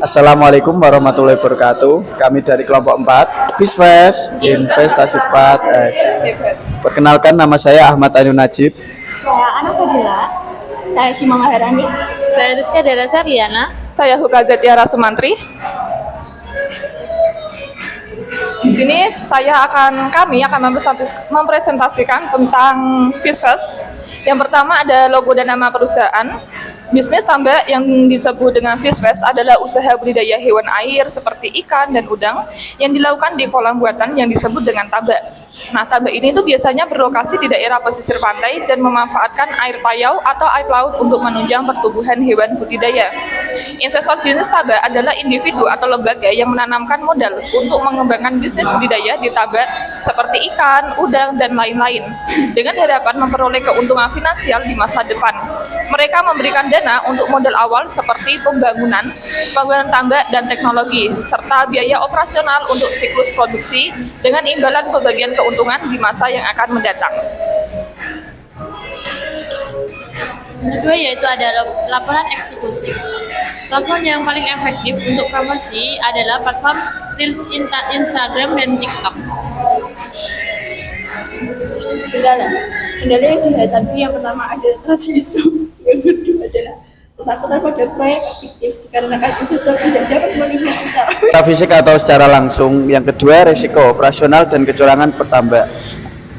Assalamualaikum warahmatullahi wabarakatuh. Kami dari kelompok 4 Fisfest Investasi Tepat. Perkenalkan, nama saya Ahmad Anu Najib. Saya Ana Fadila. Saya Sima Maharani. Saya Rizka Dara Sarliana. Saya Hukazat Tiara Sumantri. Di sini kami akan mempresentasikan tentang Fisfest. Yang pertama ada logo dan nama perusahaan. Bisnis tambak yang disebut dengan Fisfest adalah usaha budidaya hewan air seperti ikan dan udang yang dilakukan di kolam buatan yang disebut dengan tambak. Nah, tambak ini tuh biasanya berlokasi di daerah pesisir pantai dan memanfaatkan air payau atau air laut untuk menunjang pertumbuhan hewan budidaya. Investor bisnis tambak adalah individu atau lembaga yang menanamkan modal untuk mengembangkan bisnis budidaya di tambak seperti ikan, udang, dan lain-lain dengan harapan memperoleh keuntungan finansial di masa depan. Mereka memberikan dana untuk modal awal seperti pembangunan tambak dan teknologi, serta biaya operasional untuk siklus produksi dengan imbalan pembagian keuntungan di masa yang akan mendatang. Kedua yaitu ada laporan eksekusi. Platform yang paling efektif untuk promosi adalah platform Reels Instagram dan TikTok. Kendala yang dihadapi yang pertama ada trust issue, yang kedua adalah ketakutan pada proyek fiktif dikarenakan investor tidak dapat melihat secara Fisik atau secara langsung. Yang kedua, risiko operasional dan kecurangan petambak.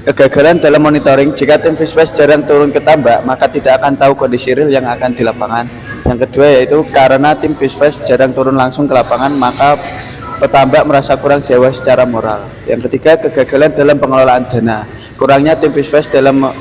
Kegagalan dalam monitoring. Jika tim Fisfest jarang turun ke tambak, maka tidak akan tahu kondisi real yang akan di lapangan. Yang kedua yaitu karena tim Fisfest jarang turun langsung ke lapangan, maka petambak merasa kurang dewa secara moral. Yang ketiga, kegagalan dalam pengelolaan dana. Kurangnya tim Fisfest dalam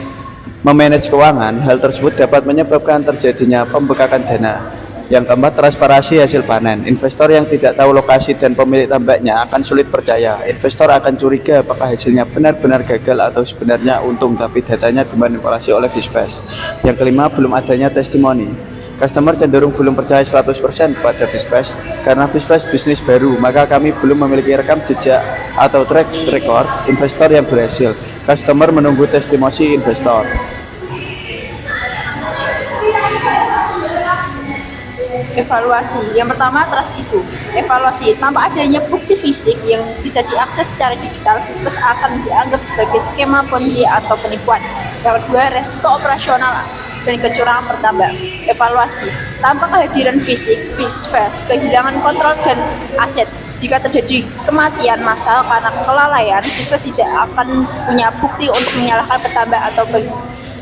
memanage keuangan. Hal tersebut dapat menyebabkan terjadinya pembekakan dana. Yang keempat, transparansi hasil panen. Investor yang tidak tahu lokasi dan pemilik tambaknya akan sulit percaya. Investor akan curiga apakah hasilnya benar-benar gagal atau sebenarnya untung, tapi datanya dimanipulasi oleh Fisfest. Yang kelima, belum adanya testimoni. Customer cenderung belum percaya 100% kepada Fisfest. Karena Fisfest bisnis baru, maka kami belum memiliki rekam jejak atau track record investor yang berhasil. Customer menunggu testimoni investor. evaluasi. Yang pertama, trust issue. Evaluasi, tanpa adanya bukti fisik yang bisa diakses secara digital, Fisfest akan dianggap sebagai skema ponzi atau penipuan. Yang kedua, resiko operasional dan kecurangan pertambak. Evaluasi, tanpa kehadiran fisik, Fisfest kehilangan kontrol dan aset. Jika terjadi kematian massal karena kelalaian, Fisfest tidak akan punya bukti untuk menyalahkan petambak atau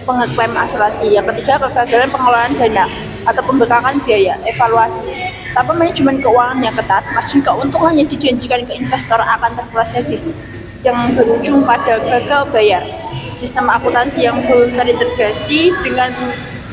pengeklaim asuransi. Yang ketiga, kegagalan pengelolaan dana atau pembekakan biaya. Evaluasi, tanpa manajemen keuangan yang ketat, margin keuntungan yang dijanjikan ke investor akan terkuras habis, yang berujung pada gagal bayar. Sistem akuntansi yang belum terintegrasi dengan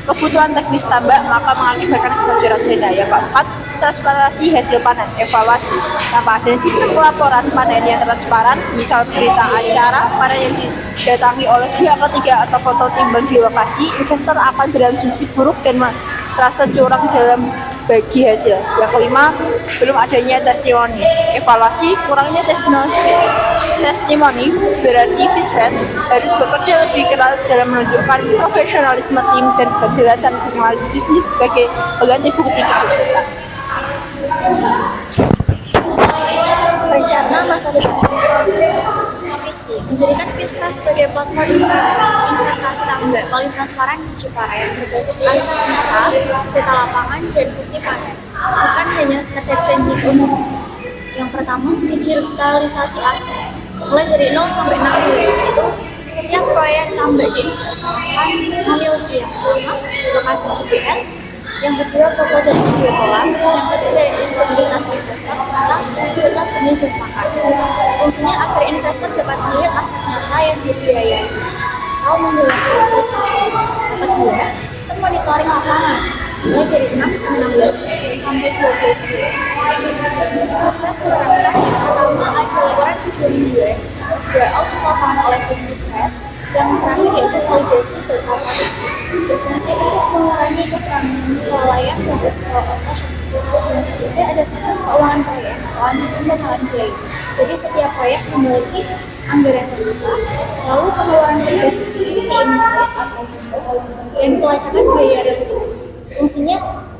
kebutuhan teknis tambak, maka mengakibatkan kebocoran dana. Yang keempat, transparansi hasil panen. Evaluasi, tanpa adanya sistem pelaporan panen yang transparan, misal berita acara panen yang didatangi oleh pihak ketiga atau foto timbang di lokasi, investor akan berasumsi buruk dan merasa curang dalam bagi hasil. Yang kelima, belum adanya testimoni. Evaluasi, kurangnya testimoni berarti Fisfest harus bekerja lebih keras dalam menunjukkan profesionalisme tim dan kejelasan signal bisnis sebagai pengganti bukti kesuksesan. Rencana masa depan. Visi, menjadikan Fisfest sebagai platform investasi tambak paling transparan di Jepara yang berbasis aset nyata, data lapangan, dan bukti panen, bukan hanya sekedar janji umum. Yang pertama, digitalisasi aset. Mulai dari 0 sampai 6 miliar, itu setiap proyek tambak di Fisfest akan memiliki yang pertama, lokasi GPS, yang kedua foto dan video kolam, yang ketiga identitas investor, serta data benih dan pakan. Fungsinya agar investor dapat melihat aset nyata yang dibiayai atau menghilangkan risiko. Yang kedua, sistem monitoring lapangan, mulai dari 6 sampai 16 sampai 12 bulan. Fisfest menerapkan yang pertama ada laporan video mingguan, yang kedua audit lapangan oleh tim Fisfest, yang terakhir yaitu validasi data produksi, berfungsi untuk mengurangi kelalaian dan risiko operasional. Yang ketiga ada sistem keuangan proyek atau pembekalan biaya. Jadi setiap proyek memiliki anggaran terbesar, lalu pengeluaran berbasis seperti invoice atau foto, dan pelacakan biaya reguler. Fungsinya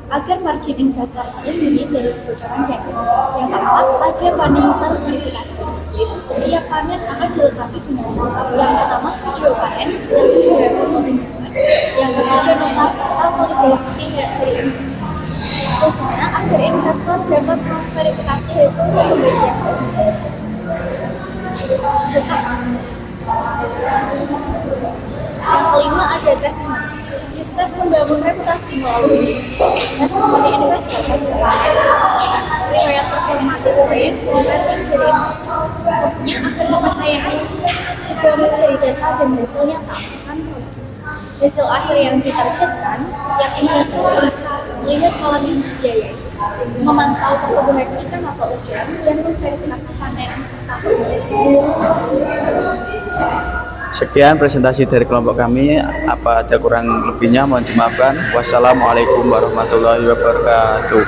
agar margin investor terlindungi dari kebocoran data. Yang keempat, ada panen terverifikasi, yaitu setiap panen akan dilengkapi dengan yang pertama video panen, yang kedua foto tindakan, yang ketiga nota serta validasi pihak dari investor. Fungsinya agar investor dapat memverifikasi hasil dan pembagian keuntungan. Yang kelima ada testimoni. Fisves membangun reputasi melalui testimoni investor hasil panen, riwayat performa proyek, dan rating dari investor. Fungsinya agar kepercayaan dibangun dari data dan hasilnya tak akan promosi. Hasil akhir yang ditargetkan, setiap investor bisa melihat kolam yang dibiayai, memantau pertumbuhan ikan atau udang, dan memverifikasi panen serta Sekian presentasi dari kelompok kami. Apa ada kurang lebihnya mohon dimaafkan. Wassalamualaikum warahmatullahi wabarakatuh.